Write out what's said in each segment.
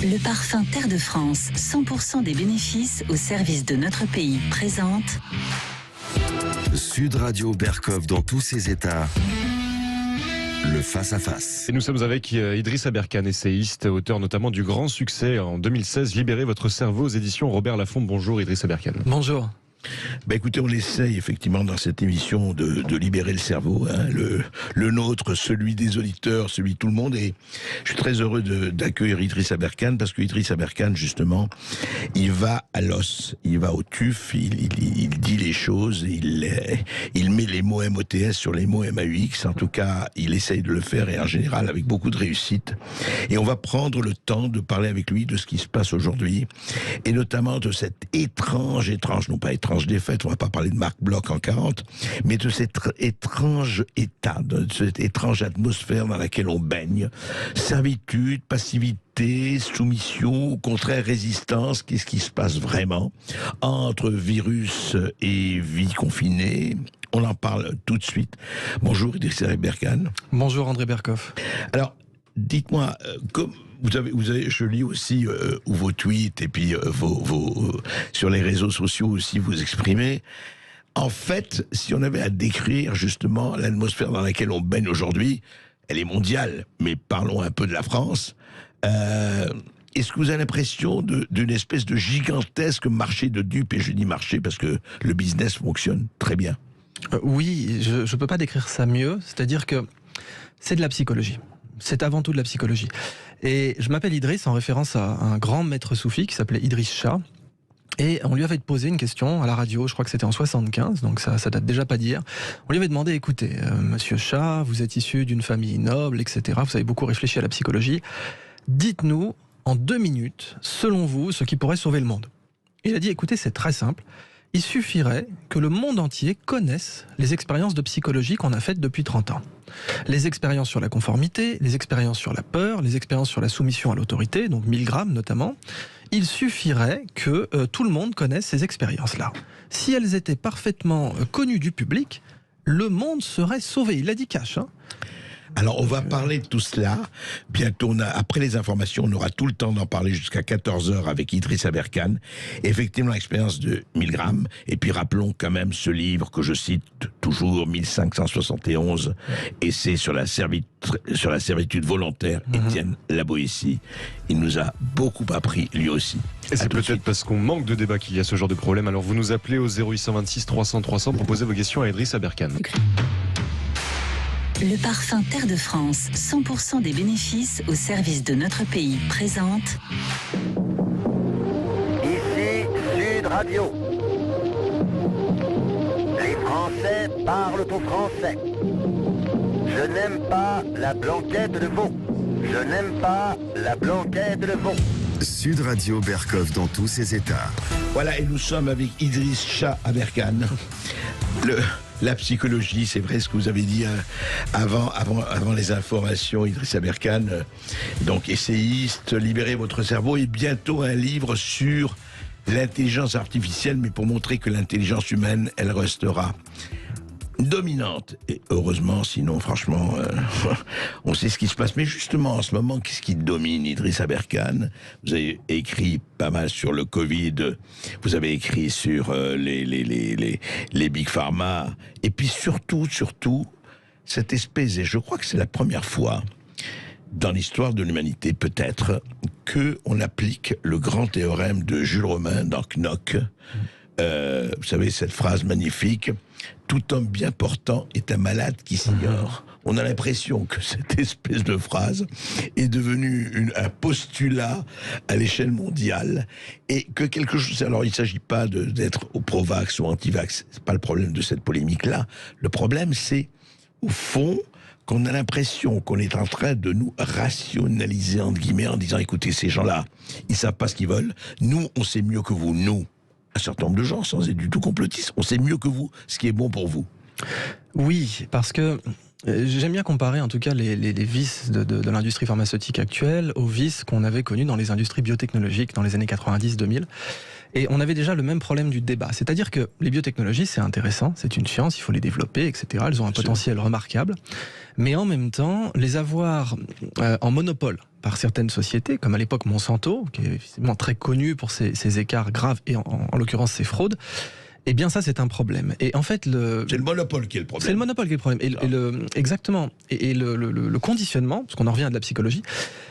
Le parfum Terre de France, 100% des bénéfices au service de notre pays, présente Sud Radio Berkov dans tous ses états. Le face-à-face. Et nous sommes avec Idriss Aberkan, essayiste, auteur notamment du grand succès en 2016, Libérez votre cerveau aux éditions Robert Laffont. Bonjour Idriss Aberkan. Bonjour. Écoutez, on essaye effectivement dans cette émission de libérer le cerveau, hein, le nôtre, celui des auditeurs, celui de tout le monde. Et je suis très heureux d'accueillir Idriss Aberkan parce que Idriss Aberkan, justement, il va à l'os, il va au tuf, il dit les choses, il met les mots MOTS sur les mots MAUX. En tout cas, il essaye de le faire et en général avec beaucoup de réussite. Et on va prendre le temps de parler avec lui de ce qui se passe aujourd'hui et notamment de cette étrange, non pas étrange défaite, on va pas parler de Marc Bloch en 40, mais de cet étrange état, de cette étrange atmosphère dans laquelle on baigne. Servitude, passivité, soumission, au contraire résistance. Qu'est-ce qui se passe vraiment entre virus et vie confinée? On en parle tout de suite. Bonjour Idriss Aberkan. Bonjour André Berkov. Alors, dites-moi, comme vous avez, je lis aussi vos tweets et puis sur les réseaux sociaux aussi vous exprimez. En fait, si on avait à décrire justement l'atmosphère dans laquelle on baigne aujourd'hui, elle est mondiale, mais parlons un peu de la France. Est-ce que vous avez l'impression d'une espèce de gigantesque marché de dupes? Et je dis marché parce que le business fonctionne très bien. Oui, je ne peux pas décrire ça mieux. C'est-à-dire que c'est de la psychologie. C'est avant tout de la psychologie. Et je m'appelle Idriss en référence à un grand maître soufi qui s'appelait Idriss Shah. Et on lui avait posé une question à la radio, je crois que c'était en 75, donc ça date déjà pas d'hier. On lui avait demandé, écoutez, monsieur Shah, vous êtes issu d'une famille noble, etc. Vous avez beaucoup réfléchi à la psychologie. Dites-nous, en 2 minutes, selon vous, ce qui pourrait sauver le monde. Il a dit, écoutez, c'est très simple. Il suffirait que le monde entier connaisse les expériences de psychologie qu'on a faites depuis 30 ans. Les expériences sur la conformité, les expériences sur la peur, les expériences sur la soumission à l'autorité, donc Milgram notamment. Il suffirait que tout le monde connaisse ces expériences-là. Si elles étaient parfaitement connues du public, le monde serait sauvé. Il l'a dit cash, hein. Alors, on va parler de tout cela. Bientôt, après les informations, on aura tout le temps d'en parler jusqu'à 14h avec Idriss Aberkan. Effectivement, l'expérience de Milgram. Et puis, rappelons quand même ce livre que je cite toujours, 1571, Essai sur la servitude volontaire, Étienne La Boétie. Il nous a beaucoup appris, lui aussi. Et c'est peut-être parce qu'on manque de débat qu'il y a ce genre de problème. Alors, vous nous appelez au 0826 300 300 pour poser vos questions à Idriss Aberkan. le parfum Terre de France, 100% des bénéfices au service de notre pays, présente Ici Sud Radio. Les Français parlent au français. Je n'aime pas la blanquette de veau. Je n'aime pas la blanquette de veau. Sud Radio Berkov dans tous ses états. Voilà, et nous sommes avec Idriss Shah Aberkan. La psychologie, c'est vrai ce que vous avez dit avant les informations, Idriss Aberkan, donc essayiste, libérez votre cerveau, et bientôt un livre sur l'intelligence artificielle, mais pour montrer que l'intelligence humaine, elle restera dominante, et heureusement, sinon franchement on sait ce qui se passe. Mais justement en ce moment, qu'est-ce qui domine, Idriss Aberkan? Vous avez écrit pas mal sur le Covid, vous avez écrit sur les Big Pharma, et puis surtout cette espèce, et je crois que c'est la première fois dans l'histoire de l'humanité peut-être que on applique le grand théorème de Jules Romain dans Knock. Vous savez, cette phrase magnifique: tout homme bien portant est un malade qui s'ignore. On a l'impression que cette espèce de phrase est devenue un postulat à l'échelle mondiale, et que quelque chose. Alors, il ne s'agit pas d'être au pro-vax ou anti-vax. C'est pas le problème de cette polémique-là. Le problème, c'est au fond qu'on a l'impression qu'on est en train de nous rationaliser entre guillemets en disant: écoutez, ces gens-là, ils savent pas ce qu'ils veulent. Nous, on sait mieux que vous. Nous, un certain nombre de gens, sans être du tout complotistes, on sait mieux que vous ce qui est bon pour vous. Oui, parce que J'aime bien comparer en tout cas les vices de l'industrie pharmaceutique actuelle aux vices qu'on avait connus dans les industries biotechnologiques dans les années 90-2000. Et on avait déjà le même problème du débat. C'est-à-dire que les biotechnologies, c'est intéressant, c'est une science, il faut les développer, etc. Elles ont un potentiel remarquable. Mais en même temps, les avoir en monopole par certaines sociétés, comme à l'époque Monsanto, qui est effectivement très connu pour ses écarts graves et en l'occurrence ses fraudes, eh bien ça c'est un problème. Et en fait c'est le monopole qui est le problème. C'est le monopole qui est le problème. Exactement. Et le conditionnement, parce qu'on en revient à de la psychologie,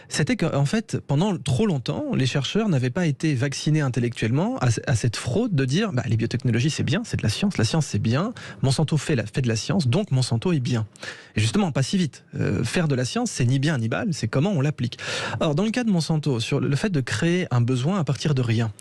c'était qu'en fait pendant trop longtemps, les chercheurs n'avaient pas été vaccinés intellectuellement à cette fraude de dire les biotechnologies c'est bien, c'est de la science c'est bien, Monsanto fait de la science, donc Monsanto est bien. Et justement pas si vite. Faire de la science c'est ni bien ni mal, c'est comment on l'applique. Alors dans le cas de Monsanto, sur le fait de créer un besoin à partir de rien,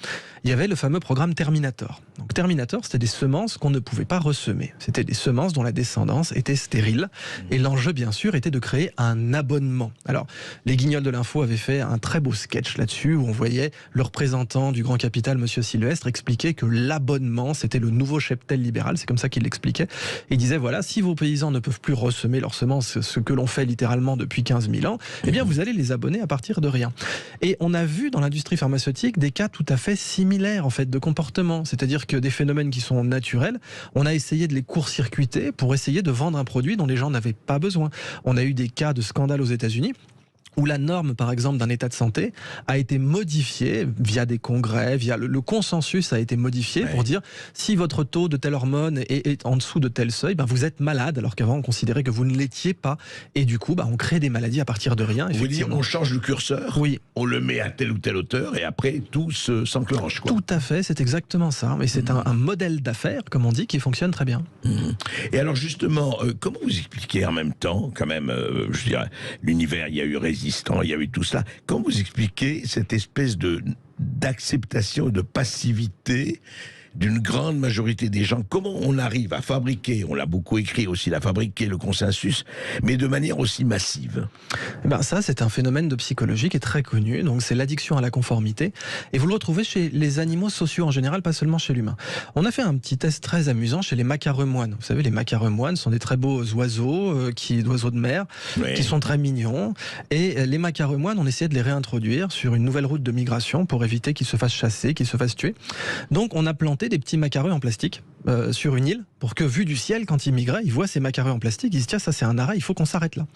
il y avait le fameux programme Terminator. Donc Terminator, c'était des semences qu'on ne pouvait pas ressemer. C'était des semences dont la descendance était stérile. Et l'enjeu, bien sûr, était de créer un abonnement. Alors, les Guignols de l'info avaient fait un très beau sketch là-dessus, où on voyait le représentant du grand capital, Monsieur Sylvestre, expliquer que l'abonnement, c'était le nouveau cheptel libéral. C'est comme ça qu'il l'expliquait. Il disait, voilà, si vos paysans ne peuvent plus ressemer leurs semences, ce que l'on fait littéralement depuis 15 000 ans, eh bien, vous allez les abonner à partir de rien. Et on a vu dans l'industrie pharmaceutique des cas tout à fait similaires, en fait, de comportement. C'est-à-dire que des phénomènes qui sont naturels, on a essayé de les court-circuiter pour essayer de vendre un produit dont les gens n'avaient pas besoin. On a eu des cas de scandale aux États-Unis où la norme, par exemple, d'un état de santé a été modifiée via des congrès, via le consensus a été modifié pour dire si votre taux de telle hormone est en dessous de tel seuil, vous êtes malade, alors qu'avant on considérait que vous ne l'étiez pas. Et du coup, on crée des maladies à partir de rien. Vous voulez dire, on change le curseur, oui, on le met à telle ou telle hauteur, et après tout s'enclenche. Tout à fait, c'est exactement ça. Et c'est un modèle d'affaires, comme on dit, qui fonctionne très bien. Et alors justement, comment vous expliquez en même temps, quand même, je dirais, l'univers, il y a eu résistant, il y a eu tout cela. Comment vous expliquez cette espèce d'acceptation, de passivité d'une grande majorité des gens? Comment on arrive à fabriquer, on l'a beaucoup écrit aussi, à fabriquer le consensus, mais de manière aussi massive? Ça, c'est un phénomène de psychologie qui est très connu. Donc, c'est l'addiction à la conformité. Et vous le retrouvez chez les animaux sociaux en général, pas seulement chez l'humain. On a fait un petit test très amusant chez les macareux moines. Vous savez, les macareux moines sont des très beaux oiseaux, d'oiseaux de mer, qui sont très mignons. Et les macareux moines, on essayait de les réintroduire sur une nouvelle route de migration pour éviter qu'ils se fassent chasser, qu'ils se fassent tuer. Donc, on a planté des petits macareux en plastique sur une île pour que, vu du ciel, quand ils migraient, ils voient ces macareux en plastique, ils se disent tiens, ça c'est un arrêt, il faut qu'on s'arrête là.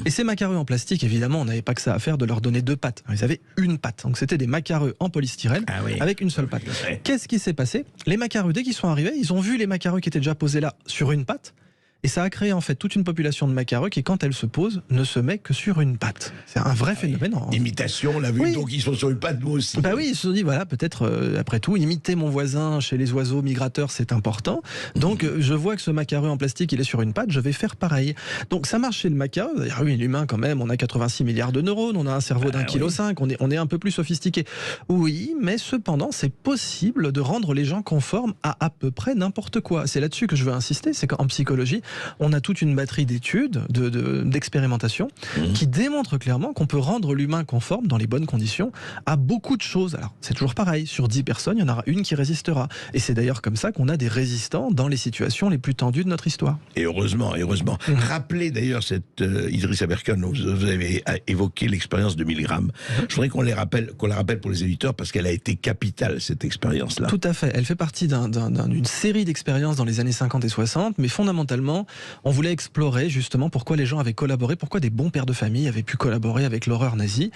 Et ces macareux en plastique, évidemment, on n'avait pas que ça à faire de leur donner 2 pattes. Alors, ils avaient une patte, donc c'était des macareux en polystyrène avec une seule patte. Qu'est-ce qui s'est passé? Les macareux, dès qu'ils sont arrivés, ils ont vu les macareux qui étaient déjà posés là sur une patte. Et ça a créé en fait toute une population de macareux qui, quand elle se pose, ne se met que sur une patte. C'est un vrai phénomène. Imitation, on l'a vu, donc ils sont sur une patte, nous aussi. Oui, ils se sont dit, voilà, peut-être, après tout, imiter mon voisin chez les oiseaux migrateurs, c'est important. Donc, je vois que ce macareux en plastique, il est sur une patte, je vais faire pareil. Donc, ça marche chez le macareux. Oui, l'humain, quand même, on a 86 milliards de neurones, on a un cerveau d'1,5 kg, on est un peu plus sophistiqué. Oui, mais cependant, c'est possible de rendre les gens conformes à peu près n'importe quoi. C'est là-dessus que je veux insister, c'est qu'en psychologie, on a toute une batterie d'études, d'expérimentations, qui démontrent clairement qu'on peut rendre l'humain conforme dans les bonnes conditions à beaucoup de choses. Alors, c'est toujours pareil, sur 10 personnes, il y en aura une qui résistera. Et c'est d'ailleurs comme ça qu'on a des résistants dans les situations les plus tendues de notre histoire. Et heureusement, heureusement. Rappelez d'ailleurs cette Idriss Aberkan, vous avez évoqué l'expérience de Milgram. Je voudrais qu'on la rappelle pour les éditeurs, parce qu'elle a été capitale, cette expérience-là. Tout à fait. Elle fait partie d'une série d'expériences dans les années 50 et 60, mais fondamentalement, on voulait explorer justement pourquoi les gens avaient collaboré, pourquoi des bons pères de famille avaient pu collaborer avec l'horreur nazie.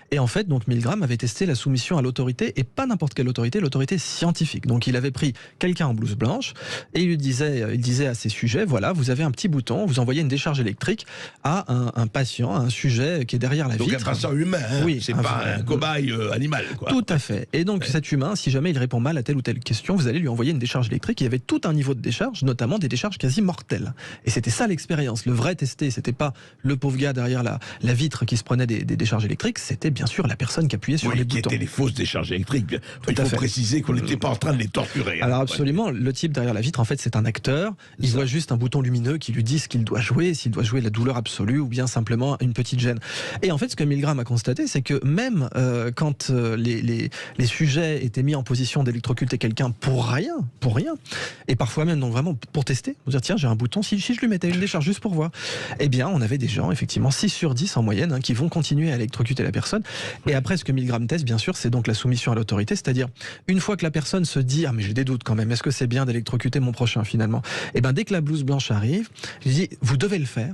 Et en fait, donc Milgram avait testé la soumission à l'autorité, et pas n'importe quelle autorité, l'autorité scientifique. Donc il avait pris quelqu'un en blouse blanche, et il disait à ses sujets, voilà, vous avez un petit bouton, vous envoyez une décharge électrique à un patient, à un sujet qui est derrière la vitre. Donc un patient humain, hein, oui, c'est pas un cobaye animal, quoi. Tout à fait. Et donc cet humain, si jamais il répond mal à telle ou telle question, vous allez lui envoyer une décharge électrique. Il y avait tout un niveau de décharge, notamment des décharges quasi mortelles. Et c'était ça l'expérience. Le vrai testé, c'était pas le pauvre gars derrière la vitre qui se prenait des décharges électriques, c'était bien sûr la personne qui appuyait sur les boutons. Qui étaient les fausses décharges électriques. Il faut préciser qu'on n'était pas en train de les torturer. Alors absolument, le type derrière la vitre, en fait, c'est un acteur. Il voit juste un bouton lumineux qui lui dit ce qu'il doit jouer, s'il doit jouer la douleur absolue ou bien simplement une petite gêne. Et en fait, ce que Milgram a constaté, c'est que même quand les sujets étaient mis en position d'électrocuter quelqu'un pour rien, et parfois même donc vraiment pour tester, pour dire tiens, j'ai un bouton, si je lui mettais une décharge juste pour voir. Eh bien, on avait des gens, effectivement, 6 sur 10 en moyenne, qui vont continuer à électrocuter la personne. Et après ce 1000 grammes test, bien sûr, c'est donc la soumission à l'autorité, c'est-à-dire une fois que la personne se dit ah mais j'ai des doutes quand même, est-ce que c'est bien d'électrocuter mon prochain finalement? Eh bien, dès que la blouse blanche arrive, je dis vous devez le faire.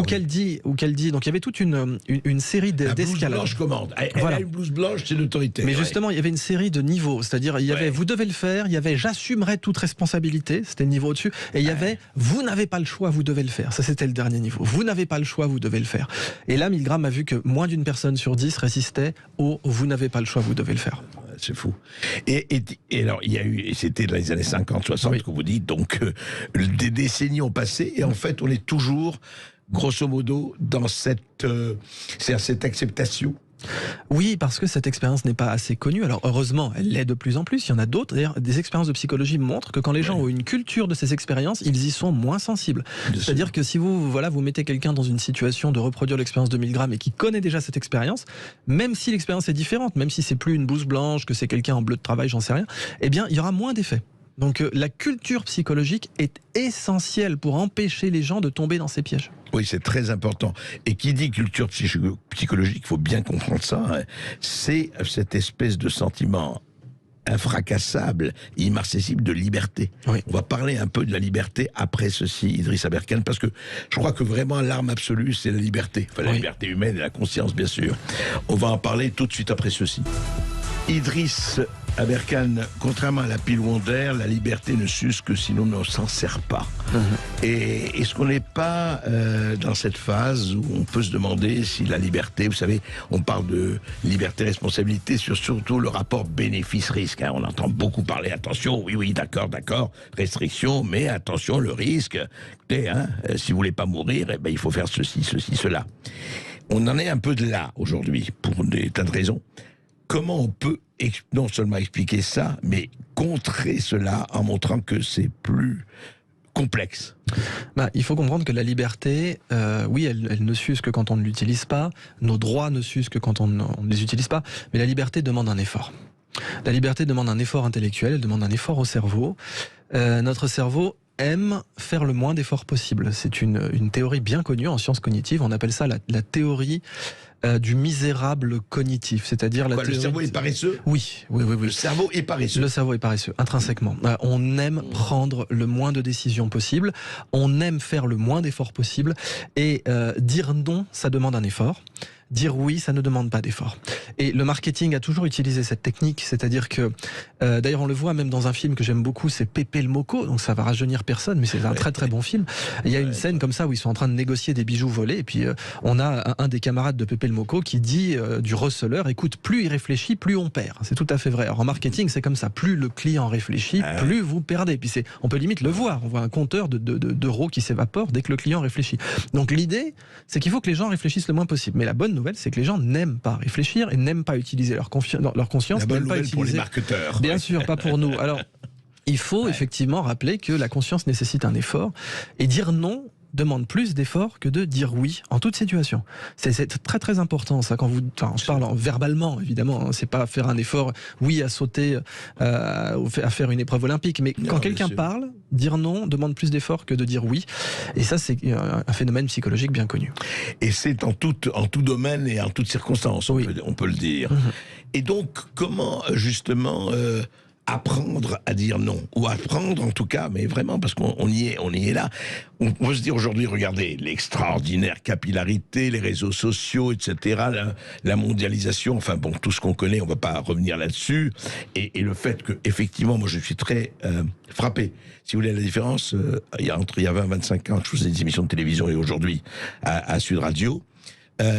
Qu'elle dit, donc il y avait toute une série d'escalades. La blouse blanche commande. Elle a une blouse blanche, c'est l'autorité. Mais justement, il y avait une série de niveaux. C'est-à-dire, il y avait vous devez le faire, il y avait j'assumerai toute responsabilité, c'était le niveau au-dessus, et il y avait vous n'avez pas le choix, vous devez le faire. Ça, c'était le dernier niveau. Vous n'avez pas le choix, vous devez le faire. Et là, 1000 grammes a vu que moins d'une personne sur 10 résistait au vous n'avez pas le choix, vous devez le faire. C'est fou. Et alors, il y a eu, c'était dans les années 50, 60 que vous dites, donc des décennies ont passé, et en fait, on est toujours grosso modo dans cette acceptation. Oui, parce que cette expérience n'est pas assez connue. Alors heureusement, elle l'est de plus en plus. Il y en a d'autres. D'ailleurs, des expériences de psychologie montrent que quand les gens ont une culture de ces expériences, ils y sont moins sensibles. C'est-à-dire que si vous mettez quelqu'un dans une situation de reproduire l'expérience de 1000 grammes et qui connaît déjà cette expérience, même si l'expérience est différente, même si c'est plus une blouse blanche, que c'est quelqu'un en bleu de travail, j'en sais rien, eh bien, il y aura moins d'effets. Donc la culture psychologique est essentielle pour empêcher les gens de tomber dans ces pièges. Oui, c'est très important. Et qui dit culture psychologique, il faut bien comprendre ça, c'est cette espèce de sentiment infracassable, immarcessible de liberté. Oui. On va parler un peu de la liberté après ceci, Idriss Aberkane, parce que je crois que vraiment l'arme absolue, c'est la liberté. Enfin, la liberté humaine et la conscience, bien sûr. On va en parler tout de suite après ceci. Idriss Aberkane, contrairement à la pile Wonder, la liberté ne s'use que si l'on ne s'en sert pas. Et est-ce qu'on n'est pas dans cette phase où on peut se demander si la liberté, vous savez, on parle de liberté-responsabilité sur surtout le rapport bénéfice-risque. On entend beaucoup parler, attention, oui, d'accord, restriction, mais attention, le risque. Écoutez, si vous voulez pas mourir, eh ben, il faut faire ceci, cela. On en est un peu de là aujourd'hui, pour des tas de raisons. Comment on peut non seulement expliquer ça, mais contrer cela en montrant que c'est plus complexe? Il faut comprendre que la liberté, oui, elle ne s'use que quand on ne l'utilise pas, nos droits ne s'usent que quand on ne les utilise pas, mais la liberté demande un effort. La liberté demande un effort intellectuel, elle demande un effort au cerveau. Notre cerveau aime faire le moins d'efforts possible. C'est une théorie bien connue en sciences cognitives, on appelle ça la théorie du misérable cognitif, c'est-à-dire la théorie... Le cerveau est paresseux ? Oui. Le cerveau est paresseux. Le cerveau est paresseux, intrinsèquement. On aime prendre le moins de décisions possible, on aime faire le moins d'efforts possible, et dire non, ça demande un effort. Dire oui, ça ne demande pas d'effort. Et le marketing a toujours utilisé cette technique, c'est-à-dire que, d'ailleurs on le voit même dans un film que j'aime beaucoup, c'est Pépé le Moco, donc ça va rajeunir personne, mais c'est un très très bon film. Il y a une scène comme ça où ils sont en train de négocier des bijoux volés, et puis on a un des camarades de Pépé le Moco qui dit du receleur, écoute, plus il réfléchit, plus on perd. C'est tout à fait vrai. Alors en marketing, c'est comme ça, plus le client réfléchit, plus vous perdez. Puis on peut limite le voir, on voit un compteur d'euros qui s'évapore dès que le client réfléchit. Donc l'idée, c'est qu'il faut que les gens réfléchissent le moins possible. Mais la bonne nouvelle, c'est que les gens n'aiment pas réfléchir et n'aiment pas utiliser leur conscience. La bonne nouvelle pour les marketeurs. Bien sûr, pas pour nous. Alors, il faut effectivement rappeler que la conscience nécessite un effort, et dire non demande plus d'efforts que de dire oui en toute situation. C'est très très important ça, quand je parle verbalement évidemment, c'est pas faire un effort, oui, à sauter, à faire une épreuve olympique, mais quand quelqu'un parle, dire non demande plus d'efforts que de dire oui, et ça c'est un phénomène psychologique bien connu. Et c'est en tout domaine et en toutes circonstances, on peut le dire. Et donc comment justement apprendre à dire non, ou apprendre en tout cas, mais vraiment parce qu'on y est là. On peut se dire aujourd'hui, regardez, l'extraordinaire capillarité, les réseaux sociaux, etc., la mondialisation, enfin bon, tout ce qu'on connaît, on ne va pas revenir là-dessus, et le fait que, effectivement, moi je suis très frappé. Si vous voulez la différence, il y a 20-25 ans, je faisais des émissions de télévision, et aujourd'hui, à Sud Radio,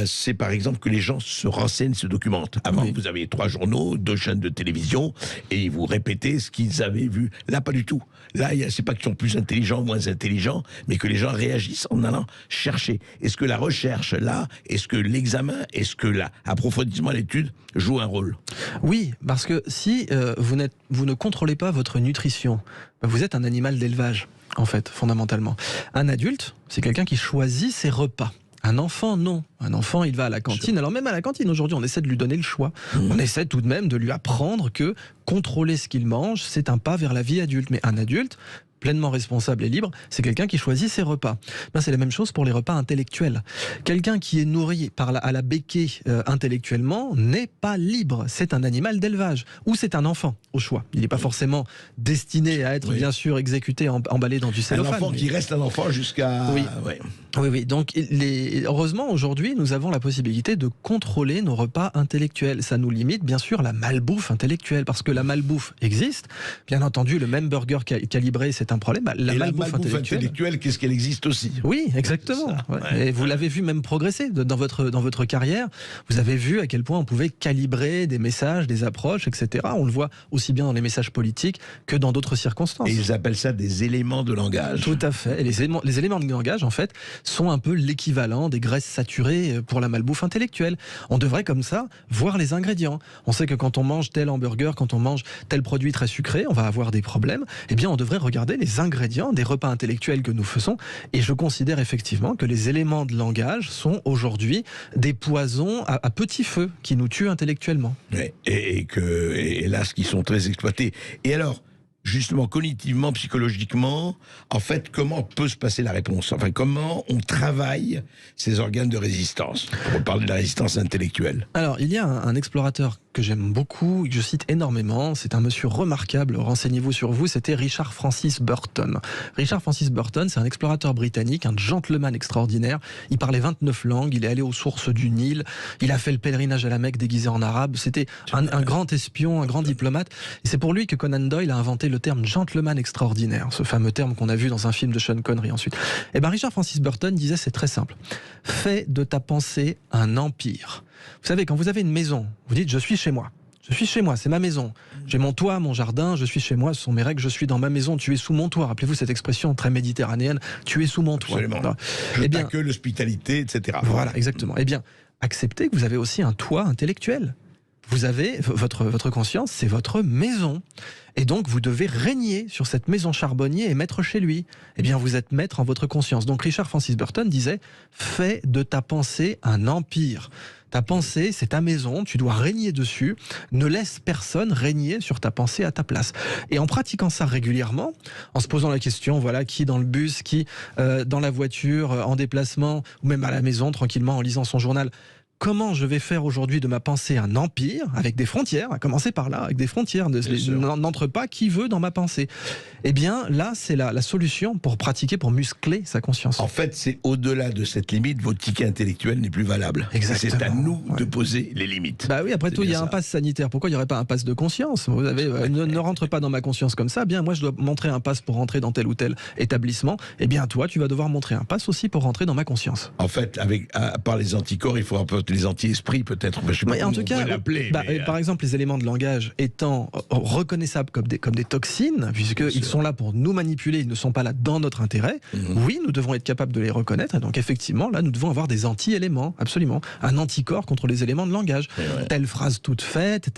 c'est par exemple que les gens se renseignent, se documentent. Avant, vous avez 3 journaux, 2 chaînes de télévision, et vous répétez ce qu'ils avaient vu. Là, pas du tout. Là, c'est pas qu'ils sont plus intelligents ou moins intelligents, mais que les gens réagissent en allant chercher. Est-ce que la recherche, là, est-ce que l'examen, est-ce que l'approfondissement à l'étude joue un rôle? Oui, parce que si vous ne contrôlez pas votre nutrition, vous êtes un animal d'élevage, en fait, fondamentalement. Un adulte, c'est quelqu'un qui choisit ses repas. Un enfant, non. Un enfant, il va à la cantine. Alors même à la cantine, aujourd'hui, on essaie de lui donner le choix. On essaie tout de même de lui apprendre que contrôler ce qu'il mange, c'est un pas vers la vie adulte. Mais un adulte, pleinement responsable et libre, c'est quelqu'un qui choisit ses repas. Ben, c'est la même chose pour les repas intellectuels. Quelqu'un qui est nourri à la béquée intellectuellement n'est pas libre. C'est un animal d'élevage. Ou c'est un enfant, au choix. Il n'est pas forcément destiné à être, bien sûr, exécuté, emballé dans du cellophane. Un enfant qui reste un enfant jusqu'à... Oui. Oui. Donc, heureusement, aujourd'hui, nous avons la possibilité de contrôler nos repas intellectuels. Ça nous limite, bien sûr, la malbouffe intellectuelle. Parce que la malbouffe existe. Bien entendu, le même burger calibré, c'est un problème. La malbouffe intellectuelle, qu'est-ce qu'elle existe aussi? Oui, exactement. Et vous l'avez vu même progresser dans votre carrière. Vous avez vu à quel point on pouvait calibrer des messages, des approches, etc. On le voit aussi bien dans les messages politiques que dans d'autres circonstances. Et ils appellent ça des éléments de langage. Tout à fait. Et les éléments de langage, en fait, sont un peu l'équivalent des graisses saturées pour la malbouffe intellectuelle. On devrait comme ça voir les ingrédients. On sait que quand on mange tel hamburger, quand on mange tel produit très sucré, on va avoir des problèmes. Eh bien, on devrait regarder les ingrédients des repas intellectuels que nous faisons. Et je considère effectivement que les éléments de langage sont aujourd'hui des poisons à petit feu qui nous tuent intellectuellement. Ouais, et hélas, qui sont très exploités. Et alors, justement, cognitivement, psychologiquement, en fait, comment peut se passer la réponse? Enfin, comment on travaille ces organes de résistance? On parle de la résistance intellectuelle. Alors, il y a un explorateur que j'aime beaucoup, que je cite énormément, c'est un monsieur remarquable, renseignez-vous sur vous, c'était Richard Francis Burton. Richard Francis Burton, c'est un explorateur britannique, un gentleman extraordinaire, il parlait 29 langues, il est allé aux sources du Nil, il a fait le pèlerinage à la Mecque déguisé en arabe, c'était un grand espion, un grand diplomate, et c'est pour lui que Conan Doyle a inventé le terme gentleman extraordinaire, ce fameux terme qu'on a vu dans un film de Sean Connery ensuite. Et bien Richard Francis Burton disait, c'est très simple, fais de ta pensée un empire. Vous savez, quand vous avez une maison, vous dites, je suis chez moi. Je suis chez moi, c'est ma maison. J'ai mon toit, mon jardin, je suis chez moi, ce sont mes règles, je suis dans ma maison, tu es sous mon toit. Rappelez-vous cette expression très méditerranéenne, tu es sous mon toit. Absolument. Je t'accueille, l'hospitalité, etc. Voilà, exactement. Eh bien, acceptez que vous avez aussi un toit intellectuel. Vous avez, votre conscience, c'est votre maison. Et donc, vous devez régner sur cette maison charbonnier et maître chez lui. Eh bien, vous êtes maître en votre conscience. Donc, Richard Francis Burton disait, fais de ta pensée un empire. Ta pensée, c'est ta maison, tu dois régner dessus. Ne laisse personne régner sur ta pensée à ta place. Et en pratiquant ça régulièrement, en se posant la question, voilà, qui dans le bus, qui dans la voiture, en déplacement, ou même à la maison, tranquillement, en lisant son journal, comment je vais faire aujourd'hui de ma pensée un empire, avec des frontières, à commencer par là, avec des frontières, n'entre pas qui veut dans ma pensée. Eh bien, là, c'est la solution pour pratiquer, pour muscler sa conscience. En fait, c'est au-delà de cette limite, votre ticket intellectuel n'est plus valable. Exactement. C'est à nous de poser les limites. Bah oui, après tout, il y a un pass sanitaire. Pourquoi il n'y aurait pas un pass de conscience? Vous avez, ne rentre pas dans ma conscience comme ça. Bien, moi, je dois montrer un pass pour rentrer dans tel ou tel établissement. Eh bien, toi, tu vas devoir montrer un pass aussi pour rentrer dans ma conscience. En fait, par les anticorps, il faut un peu les anti-esprits peut-être. Je sais pas en tout cas, par exemple, les éléments de langage étant reconnaissables comme des toxines, puisqu'ils sont là pour nous manipuler, ils ne sont pas là dans notre intérêt. Oui, nous devons être capables de les reconnaître. Et donc effectivement, là, nous devons avoir des anti-éléments, absolument. Un anticorps contre les éléments de langage. Telle phrase toute faite,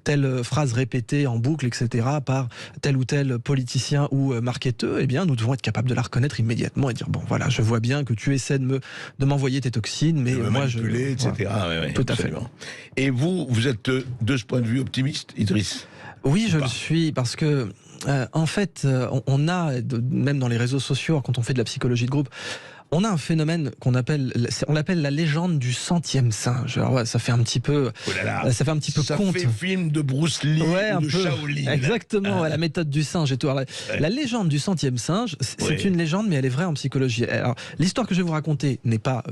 telle phrase répétée en boucle, etc., par tel ou tel politicien ou marketeur, eh bien, nous devons être capables de la reconnaître immédiatement et dire, bon, voilà, je vois bien que tu essaies de m'envoyer tes toxines, mais moi, manipuler, etc. Voilà. Ouais, tout à fait. Et vous êtes de ce point de vue optimiste, Idriss? Oui, je le suis, parce que en fait, on a, même dans les réseaux sociaux, quand on fait de la psychologie de groupe, on a un phénomène on l'appelle la légende du 100e singe. Alors ouais, ça fait un petit peu, ça fait un petit peu ça conte. Ça fait film de Bruce Lee, ou de Shaolin. Exactement, la méthode du singe et tout. Alors, la légende du 100e singe, c'est une légende, mais elle est vraie en psychologie. Alors, l'histoire que je vais vous raconter n'est pas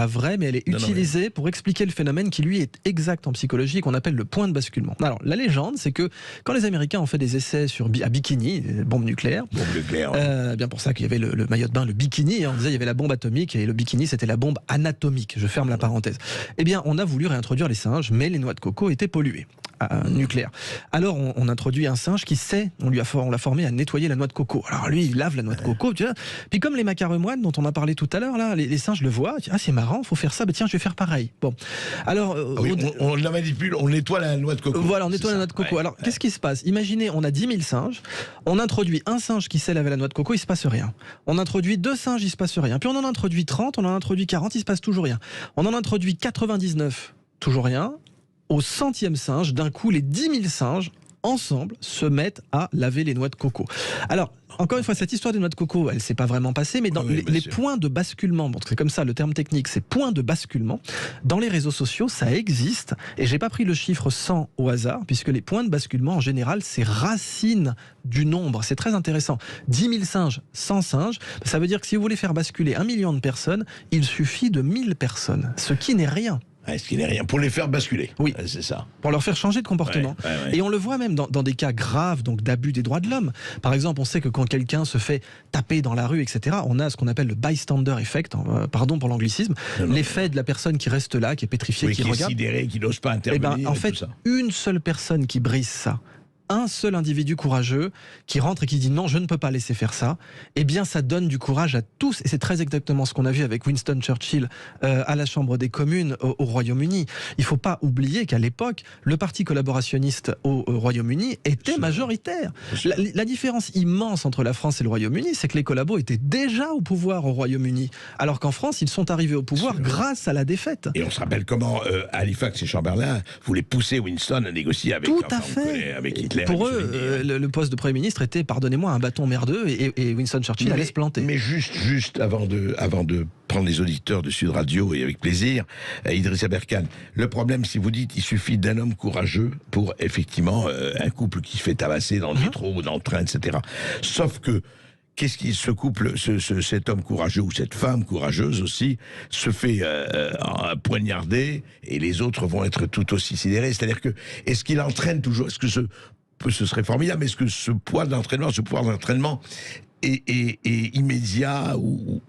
vraie, mais elle est utilisée pour expliquer le phénomène qui lui est exact en psychologie, qu'on appelle le point de basculement. Alors, la légende, c'est que quand les Américains ont fait des essais à Bikini, bombes nucléaires, bien pour ça qu'il y avait le maillot de bain, le bikini, on disait il y avait la bombe atomique et le bikini c'était la bombe anatomique, je ferme la parenthèse. Eh bien on a voulu réintroduire les singes, mais les noix de coco étaient polluées. Nucléaire. Alors on introduit un singe qui sait, on l'a formé à nettoyer la noix de coco. Alors lui il lave la noix de coco, tu vois. Puis comme les macaremoines dont on a parlé tout à l'heure là, les singes le voient, ah c'est marrant, faut faire ça, bah tiens je vais faire pareil. Bon, alors on la manipule, on nettoie la noix de coco. Voilà, on nettoie la noix de coco. Alors qu'est-ce qui se passe? Imaginez, on a 10 000 singes, on introduit un singe qui sait laver la noix de coco, il se passe rien. On introduit 2 singes, il se passe rien. Puis on en introduit 30, on en introduit 40, il se passe toujours rien. On en introduit 99, toujours rien. Au 100e singe, d'un coup, les 10 000 singes ensemble, se mettent à laver les noix de coco. Alors, encore une fois, cette histoire des noix de coco, elle ne s'est pas vraiment passée, mais dans les points de basculement, bon, c'est comme ça, le terme technique, c'est point de basculement, dans les réseaux sociaux, ça existe, et j'ai pas pris le chiffre 100 au hasard, puisque les points de basculement, en général, c'est racine du nombre, c'est très intéressant. 10 000 singes, 100 singes, ça veut dire que si vous voulez faire basculer 1 million de personnes, il suffit de 1000 personnes, ce qui n'est rien. Ce qui n'est rien. Pour les faire basculer. Oui. C'est ça. Pour leur faire changer de comportement. Ouais. Et on le voit même dans des cas graves, donc d'abus des droits de l'homme. Par exemple, on sait que quand quelqu'un se fait taper dans la rue, etc., on a ce qu'on appelle le bystander effect, pardon pour l'anglicisme, l'effet de la personne qui reste là, qui est pétrifiée, qui regarde. Qui est sidérée, qui n'ose pas intervenir. En fait, une seule personne qui brise ça, un seul individu courageux qui rentre et qui dit non, je ne peux pas laisser faire ça, eh bien ça donne du courage à tous. Et c'est très exactement ce qu'on a vu avec Winston Churchill à la Chambre des communes au Royaume-Uni. Il ne faut pas oublier qu'à l'époque, le parti collaborationniste au Royaume-Uni était majoritaire. La différence immense entre la France et le Royaume-Uni, c'est que les collabos étaient déjà au pouvoir au Royaume-Uni, alors qu'en France, ils sont arrivés au pouvoir grâce à la défaite. Et on se rappelle comment Halifax et Chamberlain voulaient pousser Winston à négocier avec, avec Hitler. Pour eux, le poste de Premier ministre était, pardonnez-moi, un bâton merdeux et Winston Churchill allait se planter. Mais juste avant de prendre les auditeurs de Sud Radio, et avec plaisir, Idriss Aberkane, le problème, si vous dites, il suffit d'un homme courageux pour, effectivement, un couple qui se fait tabasser dans le métro ou dans le train, etc. Sauf que, qu'est-ce qui ce couple, cet homme courageux ou cette femme courageuse aussi, se fait poignarder et les autres vont être tout aussi sidérés. C'est-à-dire que, est-ce qu'il entraîne toujours, est-ce que ce serait formidable, mais est-ce que ce poids d'entraînement, ce pouvoir d'entraînement est immédiat ou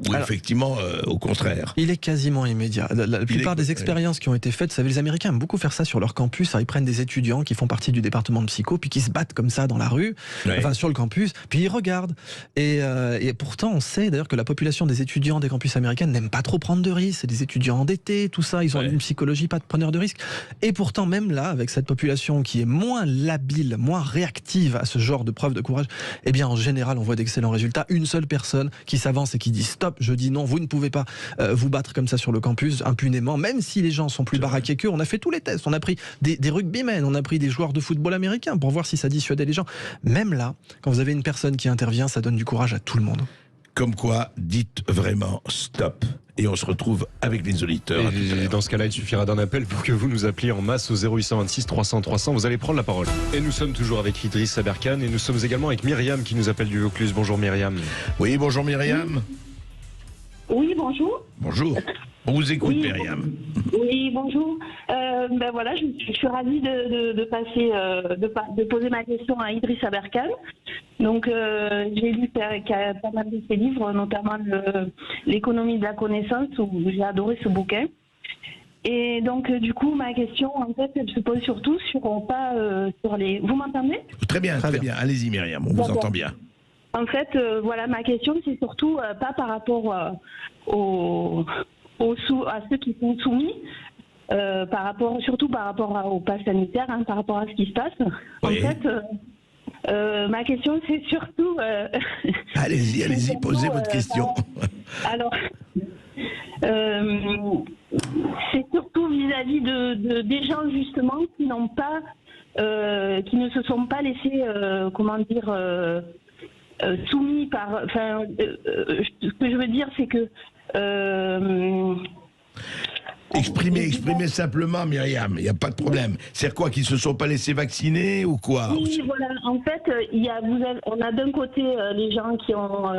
alors, effectivement au contraire? Il est quasiment immédiat. La plupart des expériences qui ont été faites, vous savez, les Américains aiment beaucoup faire ça sur leur campus. Ils prennent des étudiants qui font partie du département de psycho, puis qui se battent comme ça dans la rue, enfin sur le campus, puis ils regardent. Et pourtant, on sait d'ailleurs que la population des étudiants des campus américains n'aime pas trop prendre de risques. C'est des étudiants endettés, tout ça. Ils ont une psychologie pas de preneurs de risques. Et pourtant, même là, avec cette population qui est moins labile, moins réactive à ce genre de preuve de courage, eh bien, en général, on voit d'excellents résultats. Une seule personne qui s'avance et qui dit stop, je dis non, vous ne pouvez pas vous battre comme ça sur le campus impunément, même si les gens sont plus baraqués qu'eux. On a fait tous les tests, on a pris des rugbymen, on a pris des joueurs de football américains pour voir si ça dissuadait les gens. Même là, quand vous avez une personne qui intervient, ça donne du courage à tout le monde. Comme quoi, dites vraiment stop. Et on se retrouve avec les auditeurs. Et dans ce cas-là, il suffira d'un appel pour que vous nous appeliez en masse au 0826 300 300. Vous allez prendre la parole. Et nous sommes toujours avec Idriss Aberkane et nous sommes également avec Myriam qui nous appelle du Vaucluse. Bonjour Myriam. Oui, bonjour Myriam. Oui, bonjour. Bonjour. On vous écoute, oui, Myriam. Oui, bonjour. Ben voilà, je suis ravie de poser ma question à Idriss Aberkane. Donc, j'ai lu pas mal de ses livres, notamment L'économie de la connaissance, où j'ai adoré ce bouquin. Et donc, du coup, ma question, en fait, elle se pose surtout sur les... Vous m'entendez ? Très bien. Allez-y, Myriam, on vous entend bien. En fait, voilà, ma question, c'est surtout pas par rapport à ceux qui sont soumis, surtout par rapport au pass sanitaire, par rapport à ce qui se passe. Oui. En fait, ma question, c'est surtout... Allez-y, posez votre question. Alors, c'est surtout vis-à-vis des gens, justement, qui n'ont pas... qui ne se sont pas laissés, soumis par... Enfin, ce que je veux dire, c'est que... Exprimez simplement, Myriam, il n'y a pas de problème. C'est quoi, qu'ils ne se sont pas laissés vacciner ou quoi? Oui, voilà. En fait, on a d'un côté les gens qui ont,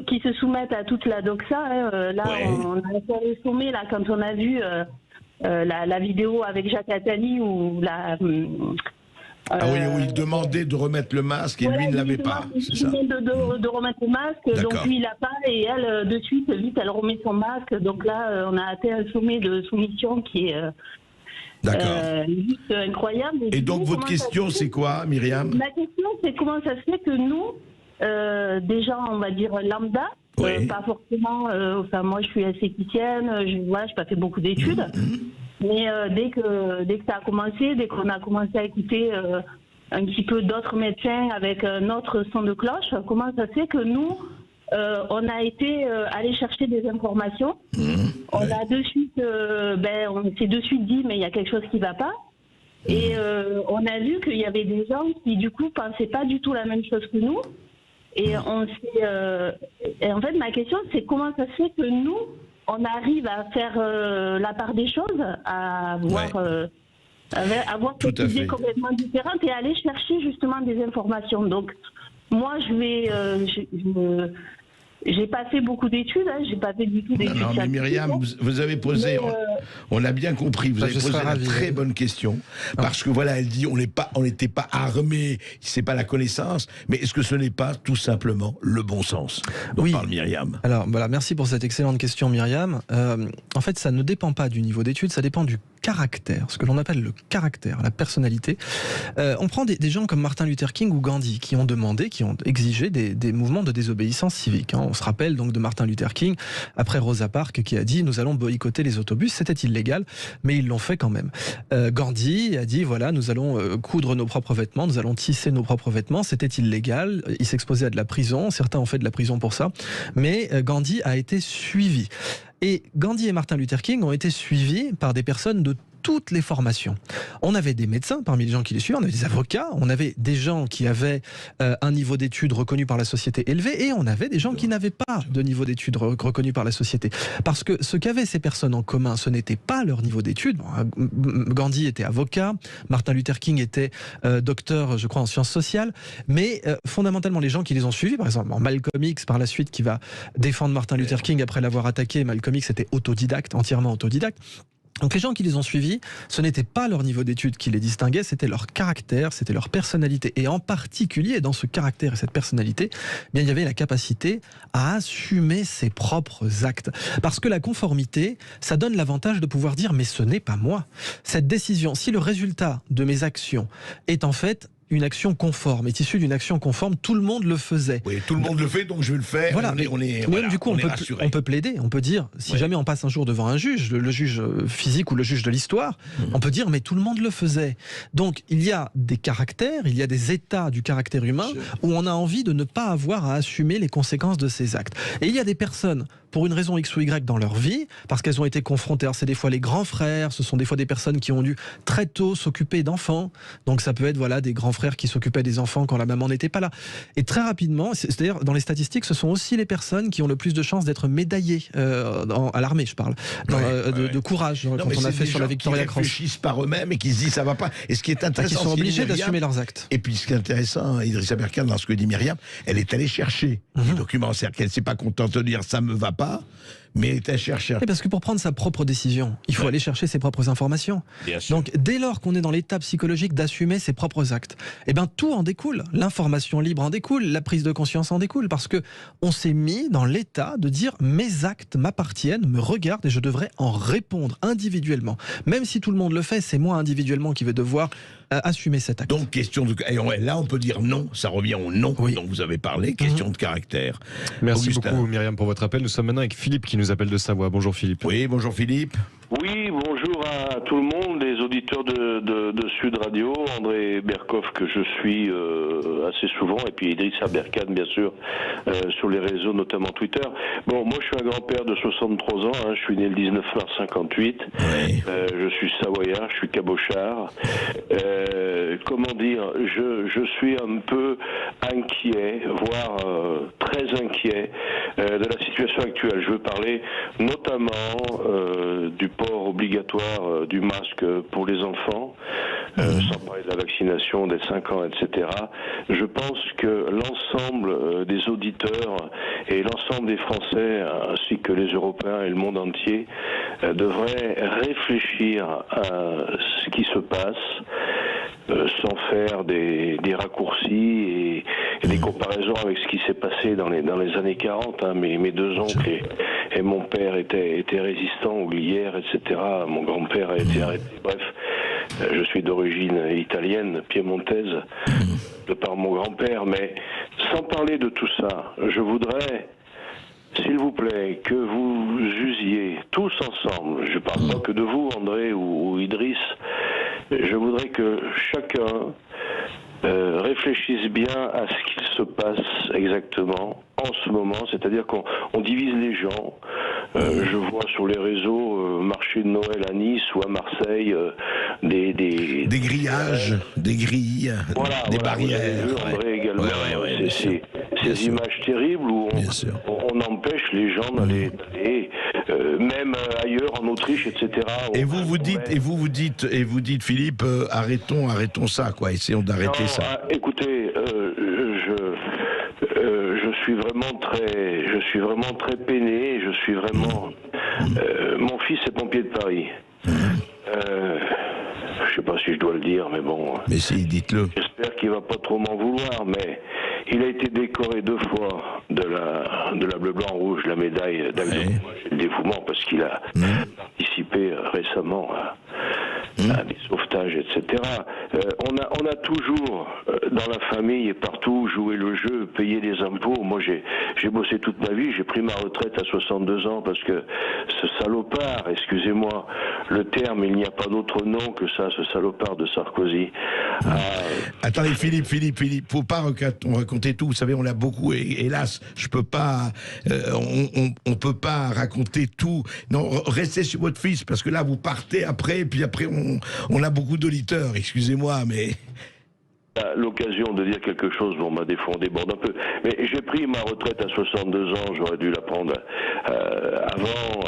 qui se soumettent à toute la doxa. Là, on a fait le sommet là quand on a vu la vidéo avec Jacques Attali où où il demandait de remettre le masque et lui ne l'avait pas. C'est ça. De remettre le masque, donc lui il l'a pas et elle de suite vite elle remet son masque. Donc là on a atteint un sommet de soumission qui est juste incroyable. Et donc votre question c'est quoi, Myriam? Ma question c'est comment ça se fait que nous, des gens on va dire lambda, pas forcément, moi je suis esthéticienne, je n'ai pas fait beaucoup d'études. Mais dès que ça a commencé, dès qu'on a commencé à écouter un petit peu d'autres médecins avec notre son de cloche, comment ça se fait que nous, on a été aller chercher des informations. On a de suite, on s'est de suite dit mais il y a quelque chose qui ne va pas. Et on a vu qu'il y avait des gens qui, du coup, pensaient pas du tout la même chose que nous. Et et en fait, ma question, c'est comment ça se fait que nous, on arrive à faire la part des choses, à avoir cette idée complètement différente et aller chercher justement des informations. Donc, moi, j'ai pas fait beaucoup d'études, j'ai pas fait du tout d'études. Non, mais Myriam, vous avez posé, on a bien compris, vous avez posé une très bonne question, parce que voilà, elle dit, on n'était pas armé, c'est pas la connaissance, mais est-ce que ce n'est pas tout simplement le bon sens dont parle Myriam? Alors voilà, merci pour cette excellente question, Myriam. En fait, ça ne dépend pas du niveau d'études, ça dépend du caractère, ce que l'on appelle le caractère, la personnalité. On prend des gens comme Martin Luther King ou Gandhi qui ont exigé des mouvements de désobéissance civique. On se rappelle donc de Martin Luther King après Rosa Parks qui a dit nous allons boycotter les autobus, c'était illégal, mais ils l'ont fait quand même. Gandhi a dit voilà, nous allons coudre nos propres vêtements, nous allons tisser nos propres vêtements, c'était illégal, il s'exposait à de la prison, certains ont fait de la prison pour ça, mais Gandhi a été suivi. Et Gandhi et Martin Luther King ont été suivis par des personnes de toutes les formations. On avait des médecins parmi les gens qui les suivaient, on avait des avocats, on avait des gens qui avaient un niveau d'études reconnu par la société élevé, et on avait des gens qui n'avaient pas de niveau d'études reconnu par la société. Parce que ce qu'avaient ces personnes en commun, ce n'était pas leur niveau d'études. Gandhi était avocat, Martin Luther King était docteur, je crois, en sciences sociales, mais fondamentalement, les gens qui les ont suivis, par exemple Malcolm X par la suite, qui va défendre Martin Luther King après l'avoir attaqué, Malcolm X était autodidacte, entièrement autodidacte. Donc les gens qui les ont suivis, ce n'était pas leur niveau d'études qui les distinguait, c'était leur caractère, c'était leur personnalité. Et en particulier, dans ce caractère et cette personnalité, bien, il y avait la capacité à assumer ses propres actes. Parce que la conformité, ça donne l'avantage de pouvoir dire « mais ce n'est pas moi ». Cette décision, si le résultat de mes actions est en fait une action conforme, est issue d'une action conforme, tout le monde le faisait. Oui, tout le monde le fait, donc je vais le faire. Voilà. Du coup, on peut plaider, on peut dire, si jamais on passe un jour devant un juge, le juge physique ou le juge de l'histoire, on peut dire, mais tout le monde le faisait. Donc, il y a des caractères, il y a des états du caractère humain où on a envie de ne pas avoir à assumer les conséquences de ses actes. Et il y a des personnes, pour une raison X ou Y dans leur vie, parce qu'elles ont été confrontées, alors c'est des fois les grands frères, ce sont des fois des personnes qui ont dû très tôt s'occuper d'enfants, donc ça peut être voilà, des grands frères qui s'occupaient des enfants quand la maman n'était pas là. Et très rapidement, c'est-à-dire dans les statistiques, ce sont aussi les personnes qui ont le plus de chances d'être médaillées, à l'armée je parle, de courage, quand on a fait sur la Victoria Cross. Ils réfléchissent par eux-mêmes et qui se disent ça va pas. Et ce qui est intéressant, ils sont obligés d'assumer leurs actes. Et puis ce qui est intéressant, Idrissa Berkane, dans ce que dit Myriam, elle est allée chercher les documents, c'est-à-dire qu'elle ne s'est pas contente de dire ça me va pas, mais elle est allée chercher. Parce que pour prendre sa propre décision, il faut aller chercher ses propres informations. Donc dès lors qu'on est dans l'étape psychologique d'assumer ses propres actes, eh ben tout en découle. L'information libre en découle, la prise de conscience en découle, parce que on s'est mis dans l'état de dire mes actes m'appartiennent, me regardent et je devrais en répondre individuellement. Même si tout le monde le fait, c'est moi individuellement qui vais devoir assumer cet acte. Donc question de... Et là on peut dire non, ça revient au non dont vous avez parlé, question de caractère. Merci beaucoup Myriam pour votre appel. Nous sommes maintenant avec Philippe qui nous appelle de Savoie. Bonjour Philippe. Oui, bonjour Philippe. Oui, bonjour à tout le monde, les auditeurs de Sud Radio, André Berkoff que je suis assez souvent, et puis Idrissa Berkane bien sûr, sur les réseaux, notamment Twitter. Bon, moi je suis un grand-père de 63 ans, je suis né le 19 mars 58, je suis savoyard, je suis cabochard. Comment dire, je suis un peu inquiet, voire très inquiet de la situation actuelle. Je veux parler notamment du port obligatoire du masque pour les enfants, sans parler de la vaccination des 5 ans, etc. Je pense que l'ensemble des auditeurs et l'ensemble des Français, ainsi que les Européens et le monde entier, devraient réfléchir à ce qui se passe, sans faire des raccourcis et des comparaisons avec ce qui s'est passé dans les années 40. Mes deux oncles et mon père étaient résistants aux glières, etc. Mon grand-père a été arrêté. Bref, je suis d'origine italienne, piémontaise, de par mon grand-père. Mais sans parler de tout ça, je voudrais, s'il vous plaît, que vous usiez tous ensemble, je ne parle pas que de vous, André ou Idriss, je voudrais que chacun réfléchisse bien à ce qu'il se passe exactement en ce moment, c'est-à-dire qu'on divise les gens, Je vois sur les réseaux, marché de Noël à Nice ou à Marseille, des grillages, des grilles, des barrières. Vous avez vu, André, également, ces images terribles où on empêche les gens d'aller, même ailleurs, en Autriche, etc. Et vous dites, Philippe, arrêtons ça, quoi. Essayons d'arrêter ça. Écoutez, je suis vraiment très peiné. Je suis vraiment. Mon fils est pompier de Paris. Je sais pas si je dois le dire, mais bon. Mais si, dites-le. J'espère qu'il va pas trop m'en vouloir, mais il a été décoré 2 fois de la bleu blanc rouge, la médaille d'acte de dévouement, parce qu'il a participé récemment à des sauvetages, etc. On a toujours, dans la famille et partout, joué le jeu, payé des impôts. Moi, j'ai bossé toute ma vie, j'ai pris ma retraite à 62 ans parce que ce salopard, excusez-moi le terme, il n'y a pas d'autre nom que ça, ce salopard de Sarkozy. Attendez, Philippe, faut pas raconter tout. Vous savez, on l'a beaucoup, hélas, je peux pas, on peut pas raconter tout. Non, restez sur votre fils, parce que là, vous partez après, et puis après, on a beaucoup d'auditeurs, excusez-moi, mais... L'occasion de dire quelque chose, bon, des fois on déborde un peu, mais j'ai pris ma retraite à 62 ans, j'aurais dû la prendre avant,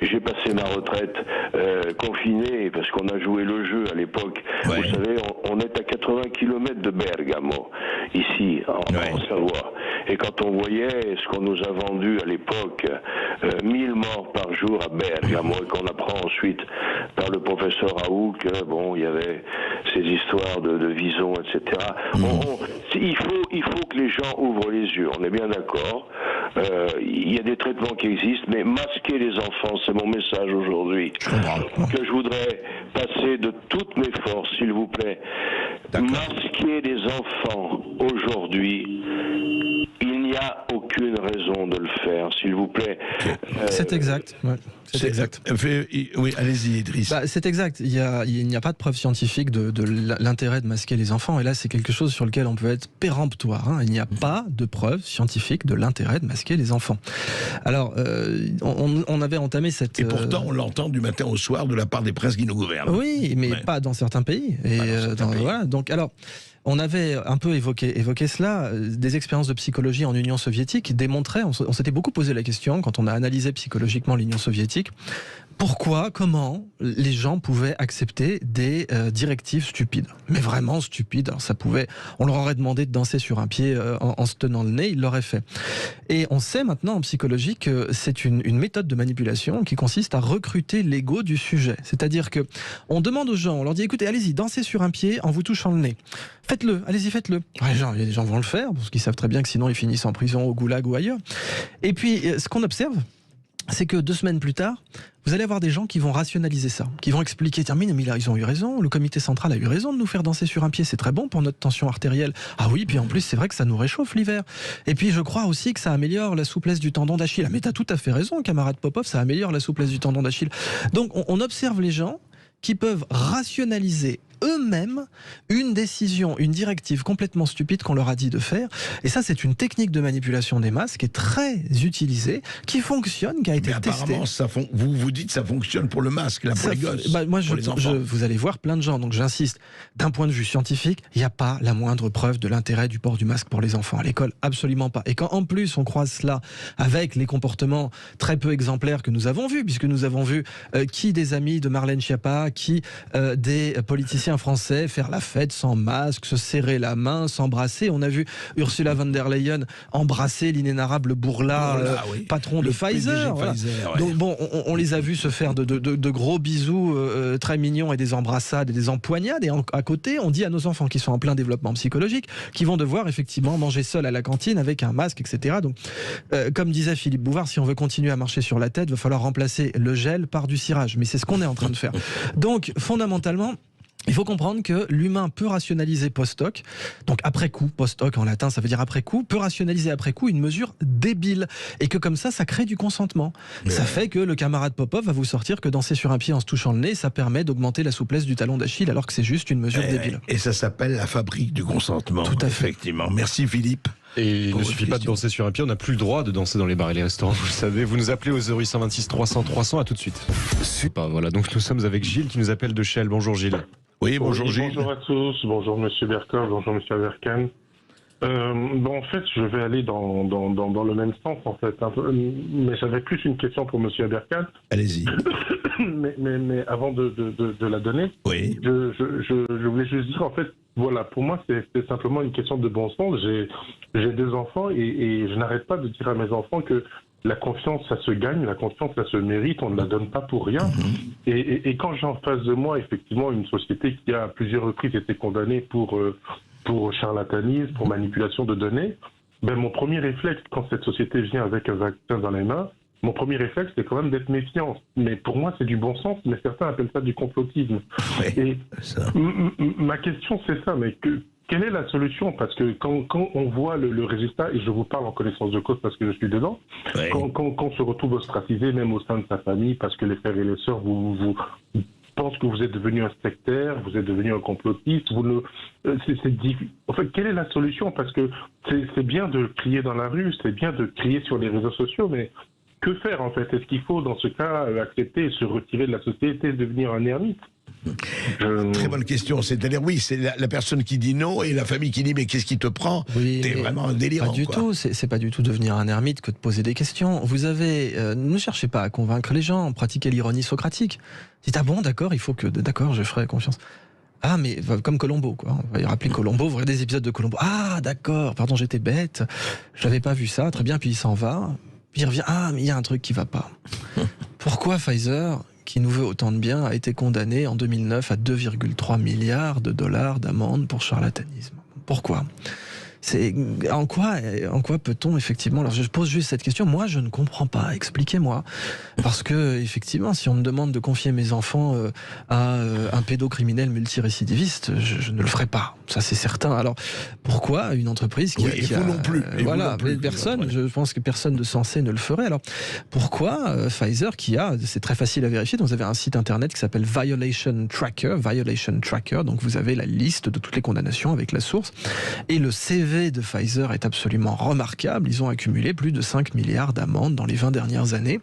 j'ai passé ma retraite confiné, parce qu'on a joué le jeu à l'époque. Vous savez, on est à 80 km de Bergamo, ici, en Savoie, et quand on voyait ce qu'on nous a vendu à l'époque, 1000 morts par jour à Bergamo, et qu'on apprend ensuite par le professeur Raoult que, bon, il y avait ces histoires de visons, etc. Il faut que les gens ouvrent les yeux, on est bien d'accord. Il y a des traitements qui existent, mais masquer les enfants, c'est mon message aujourd'hui. Que je voudrais passer de toutes mes forces, s'il vous plaît. Masquer les enfants aujourd'hui, il n'y a aucune raison de le faire, s'il vous plaît. C'est exact. Ouais. C'est exact. Oui, allez-y, Idriss. C'est exact. Il n'y a pas de preuve scientifique de l'intérêt de masquer les enfants. Et là, c'est quelque chose sur lequel on peut être péremptoire. Il n'y a pas de preuve scientifique de l'intérêt de masquer les enfants. Alors, on avait entamé cette... Et pourtant, on l'entend du matin au soir de la part des princes qui nous gouvernent. Oui, mais pas dans certains pays. Et voilà. Donc, alors... On avait un peu évoqué cela, des expériences de psychologie en Union soviétique démontraient, on s'était beaucoup posé la question quand on a analysé psychologiquement l'Union soviétique, pourquoi, comment les gens pouvaient accepter des directives stupides, mais vraiment stupides. Alors on leur aurait demandé de danser sur un pied en se tenant le nez, ils l'auraient fait. Et on sait maintenant en psychologie que c'est une méthode de manipulation qui consiste à recruter l'ego du sujet. C'est-à-dire que on demande aux gens, on leur dit écoutez, allez-y, dansez sur un pied en vous touchant le nez. Faites-le, allez-y, faites-le. Ouais, les gens vont le faire parce qu'ils savent très bien que sinon ils finissent en prison, au goulag ou ailleurs. Et puis ce qu'on observe, c'est que 2 semaines plus tard, vous allez avoir des gens qui vont rationaliser ça, qui vont expliquer, tiens, mais là, ils ont eu raison, le comité central a eu raison de nous faire danser sur un pied, c'est très bon pour notre tension artérielle. Ah oui, puis en plus, c'est vrai que ça nous réchauffe l'hiver. Et puis, je crois aussi que ça améliore la souplesse du tendon d'Achille. Ah, mais t'as tout à fait raison, camarade Popov, ça améliore la souplesse du tendon d'Achille. Donc, on observe les gens qui peuvent rationaliser eux-mêmes une décision, une directive complètement stupide qu'on leur a dit de faire. Et ça, c'est une technique de manipulation des masses qui est très utilisée, qui fonctionne, qui a été testée. Apparemment, vous dites ça fonctionne pour le masque, là, pour les gosses, moi, pour les enfants. Vous allez voir plein de gens, donc j'insiste, d'un point de vue scientifique, il n'y a pas la moindre preuve de l'intérêt du port du masque pour les enfants à l'école, absolument pas. Et quand en plus on croise cela avec les comportements très peu exemplaires que nous avons vus, puisque nous avons vu qui des amis de Marlène Schiappa, qui des politiciens français faire la fête sans masque, se serrer la main, s'embrasser. On a vu Ursula von der Leyen embrasser l'inénarrable Bourla, patron de Pfizer. Voilà. Donc bon, on les a vus se faire de gros bisous très mignons et des embrassades et des empoignades. Et à côté, on dit à nos enfants qui sont en plein développement psychologique, qui vont devoir effectivement manger seuls à la cantine avec un masque, etc. Donc, comme disait Philippe Bouvard, si on veut continuer à marcher sur la tête, il va falloir remplacer le gel par du cirage. Mais c'est ce qu'on est en train de faire. Donc, fondamentalement, il faut comprendre que l'humain peut rationaliser post-hoc, donc après coup, post-hoc en latin ça veut dire après coup, peut rationaliser après coup une mesure débile, et que comme ça crée du consentement. Ça fait que le camarade Popov va vous sortir que danser sur un pied en se touchant le nez, ça permet d'augmenter la souplesse du talon d'Achille alors que c'est juste une mesure débile. Et ça s'appelle la fabrique du consentement. Tout à fait. Effectivement. Merci Philippe. Et il pour ne votre suffit pas de question. danser sur un pied, on n'a plus le droit de danser dans les bars et les restaurants, vous le savez. Vous nous appelez au 0826 300 300, à tout de suite. Super, voilà, donc nous sommes avec Gilles qui nous appelle de Chelles. Bonjour Gilles. Oui, bonjour Gilles. Bonjour à tous, bonjour Monsieur Berkov, bonjour Monsieur Avercan. En fait, je vais aller dans le même sens, en fait, un peu, mais j'avais plus une question pour Monsieur Avercan. Allez-y. mais avant de la donner, Oui. je voulais juste dire, en fait, voilà, pour moi, c'est simplement une question de bon sens. J'ai 2 enfants et je n'arrête pas de dire à mes enfants que la confiance, ça se gagne, la confiance, ça se mérite, on ne la donne pas pour rien. Et quand j'ai en face de moi, effectivement, une société qui a à plusieurs reprises été condamnée pour charlatanisme, pour manipulation de données, ben mon premier réflexe, quand cette société vient avec un vaccin dans les mains, mon premier réflexe, c'est quand même d'être méfiant. Mais pour moi, c'est du bon sens, mais certains appellent ça du complotisme. Oui, Et ça. ma question, c'est ça, mais quelle est la solution? Parce que quand on voit le résultat, et je vous parle en connaissance de cause parce que je suis dedans, Oui. quand on se retrouve ostracisé, même au sein de sa famille, parce que les frères et les sœurs vous pensent que vous êtes devenu un sectaire, vous êtes devenu un complotiste, c'est difficile. En fait, quelle est la solution? Parce que c'est bien de crier dans la rue, c'est bien de crier sur les réseaux sociaux, mais que faire en fait? Est-ce qu'il faut dans ce cas accepter et se retirer de la société, devenir un ermite? Très bonne question. C'est-à-dire, oui, c'est la personne qui dit non et la famille qui dit mais qu'est-ce qui te prend? Oui, T'es mais vraiment un délirant. Pas du quoi. tout, c'est pas du tout devenir un ermite que de poser des questions. Vous avez, ne cherchez pas à convaincre les gens, pratiquez l'ironie socratique. Dites, ah bon, d'accord, d'accord, je ferai confiance. Ah, mais comme Colombo, quoi. On va y rappeler Colombo, vous regardez des épisodes de Colombo. Ah, d'accord, pardon, j'étais bête, j'avais pas vu ça, très bien, puis il s'en va. Puis il revient, ah, mais il y a un truc qui va pas. Pourquoi Pfizer, qui nous veut autant de bien, a été condamné en 2009 à 2,3 milliards de dollars d'amende pour charlatanisme? Pourquoi? En quoi peut-on effectivement... Alors je pose juste cette question, moi je ne comprends pas, expliquez-moi. Parce que effectivement, si on me demande de confier mes enfants à un pédocriminel multirécidiviste, je ne le ferai pas, ça c'est certain. Alors pourquoi une entreprise qui Oui, et vous non plus. Et vous voilà, non plus. personne, je pense que personne de sensé ne le ferait. Alors pourquoi Pfizer qui a, c'est très facile à vérifier, donc vous avez un site internet qui s'appelle Violation Tracker, donc vous avez la liste de toutes les condamnations avec la source, et le CV de Pfizer est absolument remarquable. Ils ont accumulé plus de 5 milliards d'amendes dans les 20 dernières années,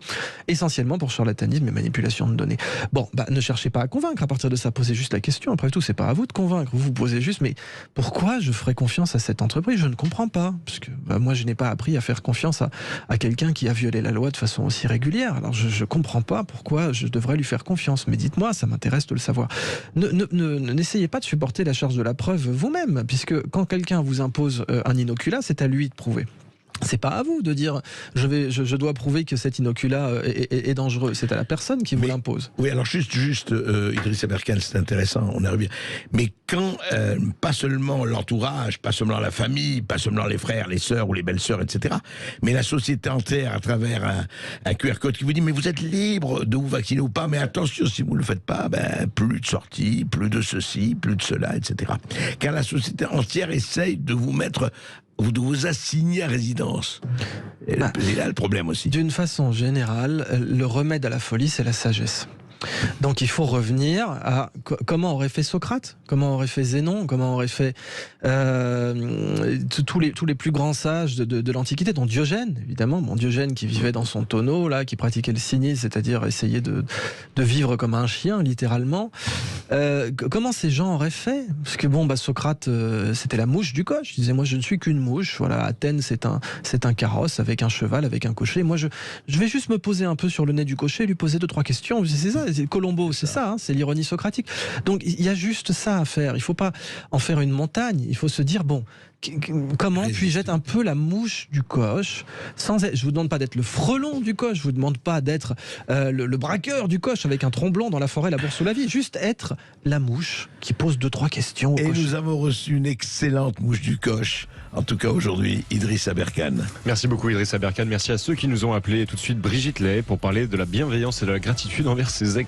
essentiellement pour charlatanisme et manipulation de données. Bon, ne cherchez pas à convaincre, à partir de ça, posez juste la question. Après tout, c'est pas à vous de convaincre, vous posez juste, mais pourquoi je ferais confiance à cette entreprise? Je ne comprends pas, parce que moi, je n'ai pas appris à faire confiance à quelqu'un qui a violé la loi de façon aussi régulière. Alors, je comprends pas pourquoi je devrais lui faire confiance, mais dites-moi, ça m'intéresse de le savoir. N'essayez pas de supporter la charge de la preuve vous-même, puisque quand quelqu'un vous impose un inoculat, c'est à lui de prouver. C'est pas à vous de dire je dois prouver que cet inoculat est dangereux. C'est à la personne qui vous l'impose. Oui, alors juste Idriss Aberkan, c'est intéressant, on y revient. Mais quand, pas seulement l'entourage, pas seulement la famille, pas seulement les frères, les sœurs ou les belles-sœurs, etc., mais la société entière à travers un QR code qui vous dit mais vous êtes libre de vous vacciner ou pas, mais attention, si vous ne le faites pas, plus de sorties, plus de ceci, plus de cela, etc. Car la société entière essaye de vous mettre... de vous assigner à résidence. Et c'est là le problème aussi. D'une façon générale, le remède à la folie, c'est la sagesse. Donc il faut revenir à comment aurait fait Socrate, comment aurait fait Zénon, comment aurait fait tous les plus grands sages de l'Antiquité, dont Diogène, évidemment. Bon, Diogène qui vivait dans son tonneau, là, qui pratiquait le cynisme, c'est-à-dire essayer de vivre comme un chien, littéralement. Comment ces gens auraient fait? Parce que Socrate, c'était la mouche du coche. Il disait, moi je ne suis qu'une mouche. Voilà, Athènes, c'est un carrosse avec un cheval, avec un cocher. Moi je vais juste me poser un peu sur le nez du cocher et lui poser 2-3 questions. C'est ça. Colombo, c'est ça, c'est l'ironie socratique. Donc il y a juste ça à faire. Il ne faut pas en faire une montagne. Il faut se dire, comment puis-je être un peu la mouche du coche sans être, je vous demande pas d'être le frelon du coche, je vous demande pas d'être le braqueur du coche avec un tronc blanc dans la forêt, la bourse ou la vie, juste être la mouche qui pose 2-3 questions au Et cocher. nous avons reçu une excellente mouche du coche, en tout cas aujourd'hui, Idriss Aberkan. Merci beaucoup Idriss Aberkan, merci à ceux qui nous ont appelés. Tout de suite Brigitte Lay pour parler de la bienveillance et de la gratitude envers ses ex.